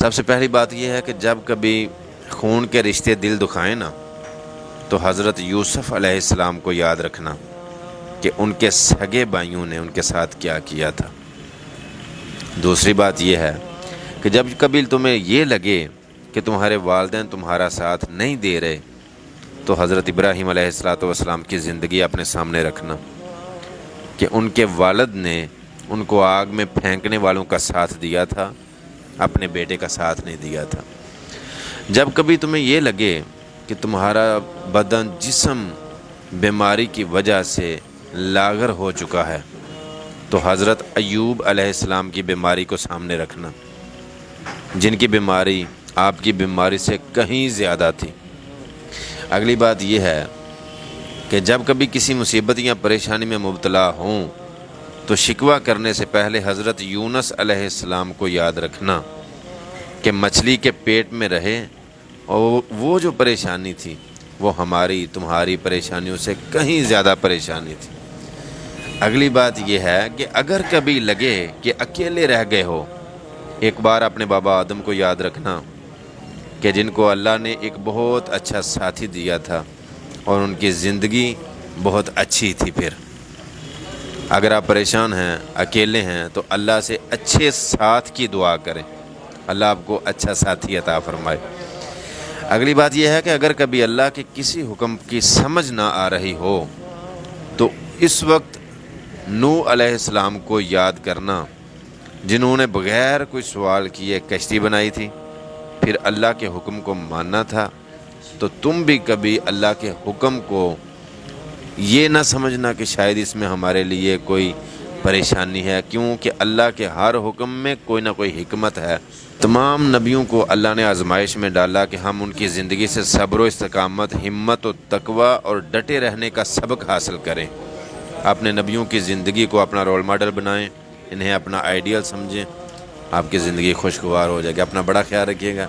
سب سے پہلی بات یہ ہے کہ جب کبھی خون کے رشتے دل دکھائیں نا تو حضرت یوسف علیہ السلام کو یاد رکھنا کہ ان کے سگے بھائیوں نے ان کے ساتھ کیا کیا تھا۔ دوسری بات یہ ہے کہ جب کبھی تمہیں یہ لگے کہ تمہارے والدین تمہارا ساتھ نہیں دے رہے تو حضرت ابراہیم علیہ السلام کی زندگی اپنے سامنے رکھنا کہ ان کے والد نے ان کو آگ میں پھینکنے والوں کا ساتھ دیا تھا، اپنے بیٹے کا ساتھ نہیں دیا تھا۔ جب کبھی تمہیں یہ لگے کہ تمہارا بدن جسم بیماری کی وجہ سے لاغر ہو چکا ہے تو حضرت ایوب علیہ السلام کی بیماری کو سامنے رکھنا، جن کی بیماری آپ کی بیماری سے کہیں زیادہ تھی۔ اگلی بات یہ ہے کہ جب کبھی کسی مصیبت یا پریشانی میں مبتلا ہوں تو شکوہ کرنے سے پہلے حضرت یونس علیہ السلام کو یاد رکھنا کہ مچھلی کے پیٹ میں رہے اور وہ جو پریشانی تھی وہ ہماری تمہاری پریشانیوں سے کہیں زیادہ پریشانی تھی۔ اگلی بات یہ ہے کہ اگر کبھی لگے کہ اکیلے رہ گئے ہو، ایک بار اپنے بابا آدم کو یاد رکھنا کہ جن کو اللہ نے ایک بہت اچھا ساتھی دیا تھا اور ان کی زندگی بہت اچھی تھی۔ پھر اگر آپ پریشان ہیں، اکیلے ہیں تو اللہ سے اچھے ساتھ کی دعا کریں، اللہ آپ کو اچھا ساتھی عطا فرمائے۔ اگلی بات یہ ہے کہ اگر کبھی اللہ کے کسی حکم کی سمجھ نہ آ رہی ہو تو اس وقت نوح علیہ السلام کو یاد کرنا، جنہوں نے بغیر کوئی سوال کیے کشتی بنائی تھی، پھر اللہ کے حکم کو ماننا تھا۔ تو تم بھی کبھی اللہ کے حکم کو یہ نہ سمجھنا کہ شاید اس میں ہمارے لیے کوئی پریشانی ہے، کیونکہ اللہ کے ہر حکم میں کوئی نہ کوئی حکمت ہے۔ تمام نبیوں کو اللہ نے آزمائش میں ڈالا کہ ہم ان کی زندگی سے صبر و استقامت، ہمت و تقوی اور ڈٹے رہنے کا سبق حاصل کریں۔ اپنے نبیوں کی زندگی کو اپنا رول ماڈل بنائیں، انہیں اپنا آئیڈیل سمجھیں، آپ کی زندگی خوشگوار ہو جائے گی۔ اپنا بڑا خیال رکھیے گا۔